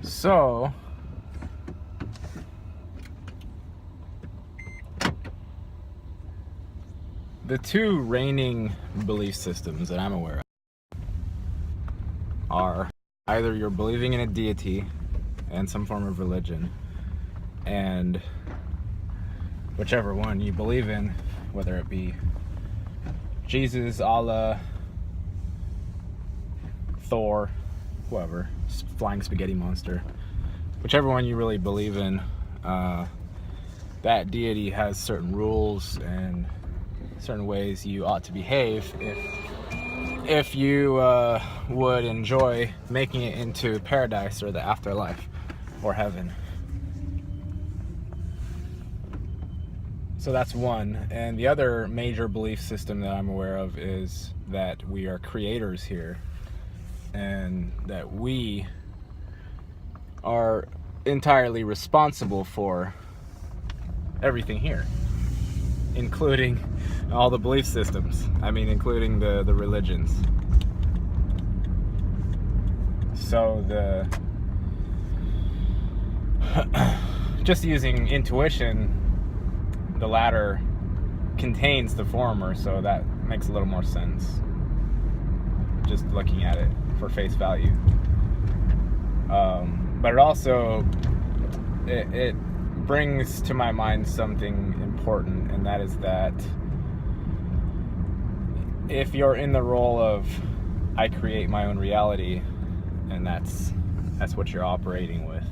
So, the two reigning belief systems that I'm aware of are either you're believing in a deity and some form of religion, and whichever one you believe in, whether it be Jesus, Allah, Thor, whoever, flying spaghetti monster, whichever one you really believe in, that deity has certain rules and certain ways you ought to behave if you would enjoy making it into paradise or the afterlife or heaven. So that's one. And the other major belief system that I'm aware of is that we are creators here, and that we are entirely responsible for everything here, including all the belief systems. I mean, including the religions. So just using intuition, the latter contains the former, so that makes a little more sense, just looking at it for face value. But it also it brings to my mind something important, and that is that if you're in the role of I create my own reality, and that's what you're operating with,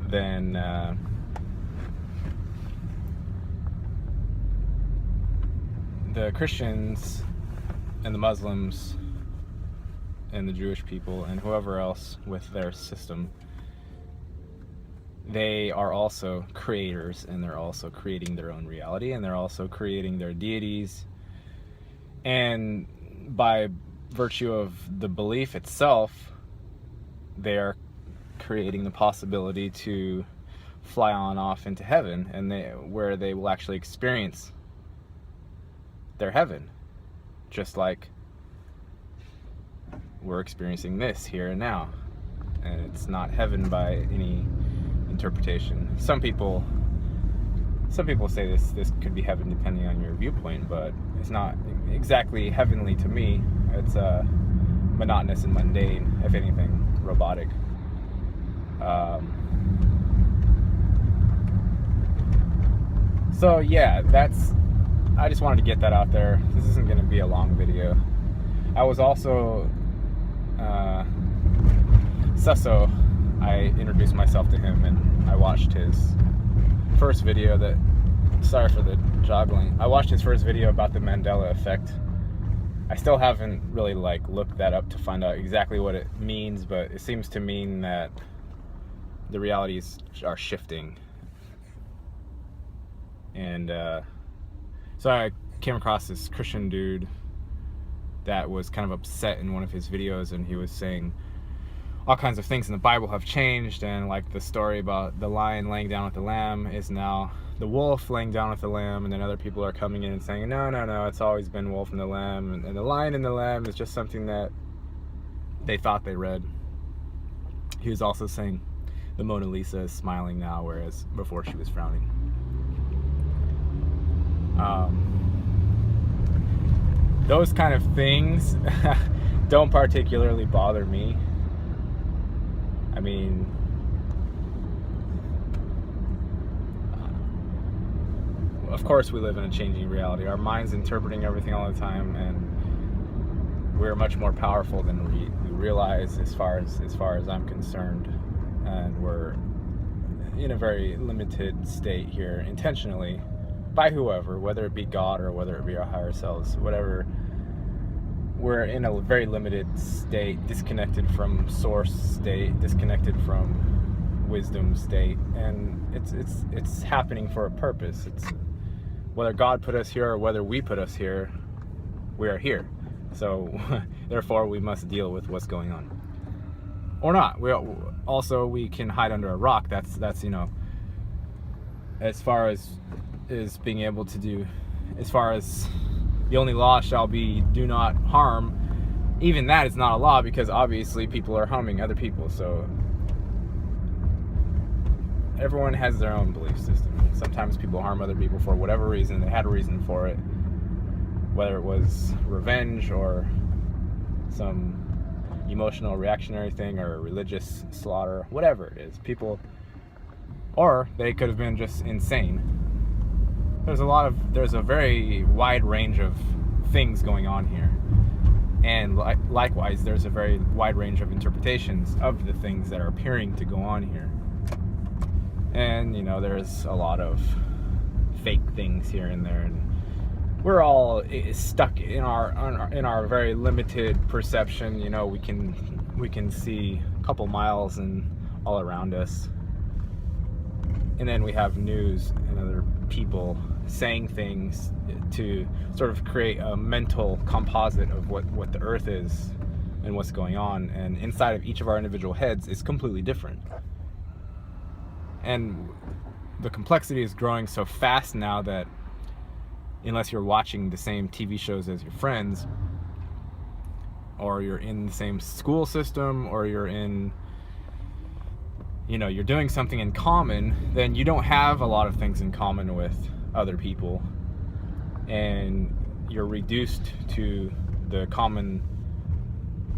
then the Christians and the Muslims and the Jewish people and whoever else with their system, they are also creators, and they're also creating their own reality, and they're also creating their deities. And by virtue of the belief itself, they are creating the possibility to fly on off into heaven, and where they will actually experience their heaven, just like we're experiencing this here and now. And it's not heaven by any interpretation. Some people say this could be heaven depending on your viewpoint, but it's not exactly heavenly to me. It's monotonous and mundane, if anything, robotic. So yeah, I just wanted to get that out there. This isn't going to be a long video. I was also Susso. I introduced myself to him, and I watched his first video sorry for the joggling. I watched his first video about the Mandela effect. I still haven't really looked that up to find out exactly what it means, but it seems to mean that the realities are shifting. And so I came across this Christian dude that was kind of upset in one of his videos, and he was saying all kinds of things in the Bible have changed, and like the story about the lion laying down with the lamb is now the wolf laying down with the lamb, and then other people are coming in and saying no, it's always been wolf and the lamb, and the lion and the lamb is just something that they thought they read. He was also saying the Mona Lisa is smiling now, whereas before she was frowning. Those kind of things don't particularly bother me. I mean, of course we live in a changing reality. Our mind's interpreting everything all the time, and we're much more powerful than we realize as far as I'm concerned. And we're in a very limited state here, intentionally, by whoever, whether it be God or whether it be our higher selves, whatever. We're in a very limited state, disconnected from source state, disconnected from wisdom state, and it's happening for a purpose. It's whether God put us here or whether we put us here, we are here. So therefore we must deal with what's going on, or not. We can hide under a rock. That's as far as is being able to do, as far as the only law shall be do not harm. even that is not a law, because obviously people are harming other people. So everyone has their own belief system. Sometimes people harm other people for whatever reason. They had a reason for it, whether it was revenge or some emotional reactionary thing or religious slaughter, whatever it is. People, or they could have been just insane. There's a very wide range of things going on here. And likewise, there's a very wide range of interpretations of the things that are appearing to go on here. And, there's a lot of fake things here and there. And we're all stuck in our very limited perception. We can see a couple miles and all around us. And then we have news and other people saying things to sort of create a mental composite of what the earth is and what's going on. And inside of each of our individual heads is completely different. And the complexity is growing so fast now that unless you're watching the same TV shows as your friends, or you're in the same school system, or you're in, you're doing something in common, then you don't have a lot of things in common with other people. And you're reduced to the common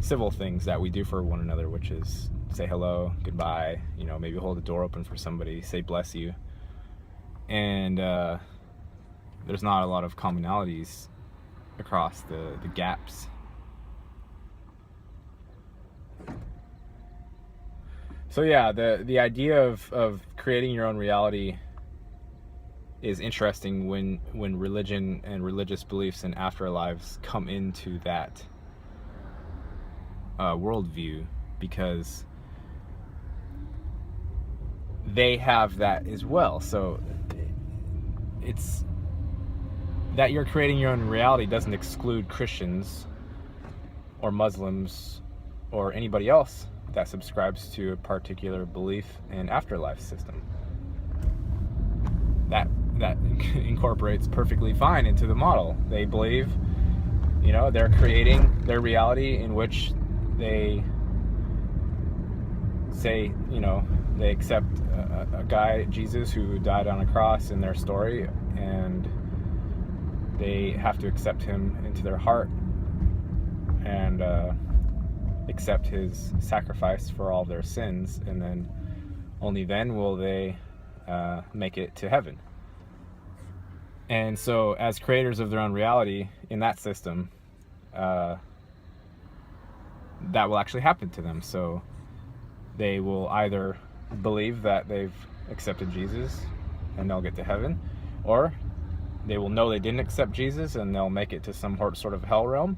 civil things that we do for one another, which is say hello, goodbye, maybe hold the door open for somebody, say bless you. And there's not a lot of commonalities across the gaps. So yeah, the idea of creating your own reality is interesting when religion and religious beliefs and afterlives come into that worldview, because they have that as well. So it's that you're creating your own reality doesn't exclude Christians or Muslims or anybody else that subscribes to a particular belief and afterlife system. That incorporates perfectly fine into the model. They believe, they're creating their reality in which they say, they accept a guy, Jesus, who died on a cross in their story, and they have to accept him into their heart and accept his sacrifice for all their sins, and then only then will they make it to heaven. And so as creators of their own reality in that system, that will actually happen to them. So they will either believe that they've accepted Jesus and they'll get to heaven, or they will know they didn't accept Jesus and they'll make it to some sort of hell realm.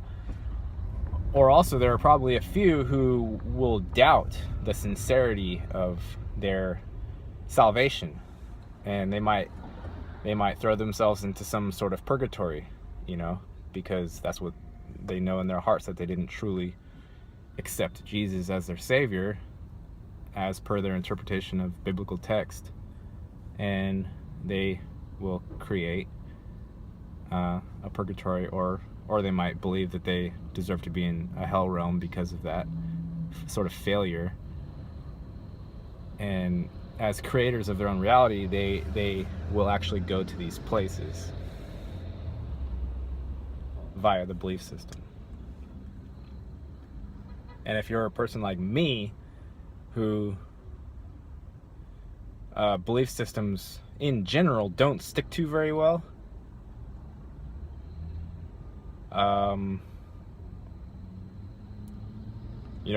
Or also there are probably a few who will doubt the sincerity of their salvation, and they might throw themselves into some sort of purgatory, because that's what they know in their hearts, that they didn't truly accept Jesus as their Savior as per their interpretation of biblical text, and they will create a purgatory, or they might believe that they deserve to be in a hell realm because of that sort of failure. And as creators of their own reality, they will actually go to these places via the belief system. And if you're a person like me, who belief systems in general don't stick to very well,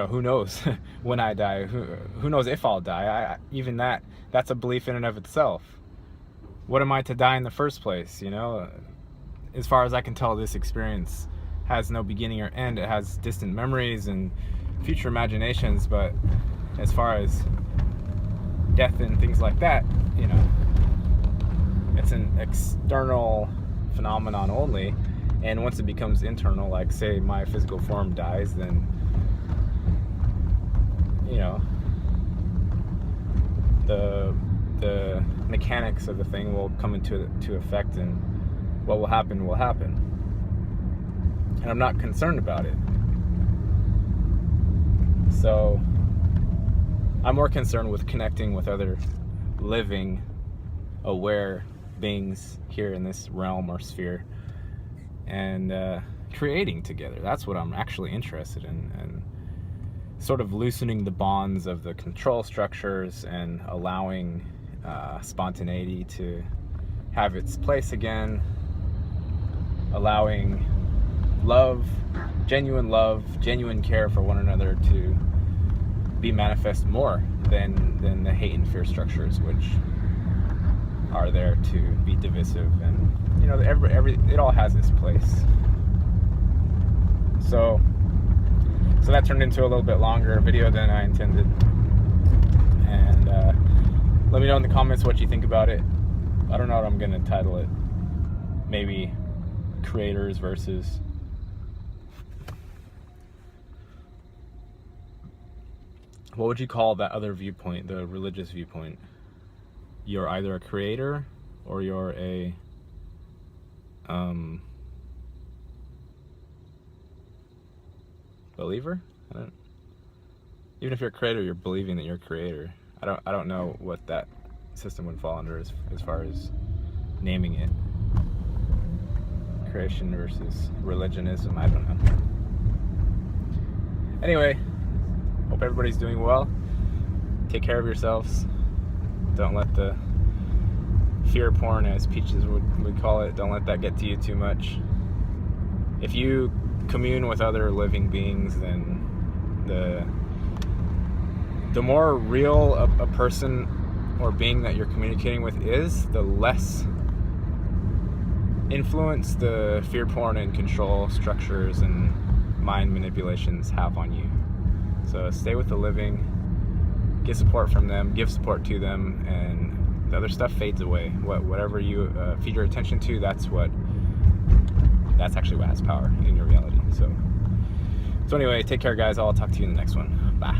who knows when I die? Who knows if I'll die? Even that's a belief in and of itself. What am I to die in the first place? As far as I can tell, this experience has no beginning or end. It has distant memories and future imaginations, but as far as death and things like that, it's an external phenomenon only. And once it becomes internal, like say my physical form dies, then the mechanics of the thing will come into effect, and what will happen will happen. And I'm not concerned about it. So I'm more concerned with connecting with other living, aware beings here in this realm or sphere, and creating together. That's what I'm actually interested in, and sort of loosening the bonds of the control structures and allowing spontaneity to have its place again, allowing love, genuine care for one another to be manifest more than the hate and fear structures, which are there to be divisive. And you know, it all has its place. So that turned into a little bit longer video than I intended. And let me know in the comments what you think about it. I don't know what I'm gonna title it. Maybe creators versus what would you call that other viewpoint, the religious viewpoint? You're either a creator or you're a believer? Even if you're a creator, you're believing that you're a creator. I don't know what that system would fall under as far as naming it. Creation versus religionism, I don't know. Anyway, hope everybody's doing well. Take care of yourselves. Don't let the fear porn, as Peaches would call it, don't let that get to you too much. If you commune with other living beings, then the more real a person or being that you're communicating with is, the less influence the fear porn and control structures and mind manipulations have on you. So stay with the living, get support from them, give support to them, and the other stuff fades away. Whatever you feed your attention to, that's actually what has power in your reality. So anyway, take care, guys. I'll talk to you in the next one. Bye.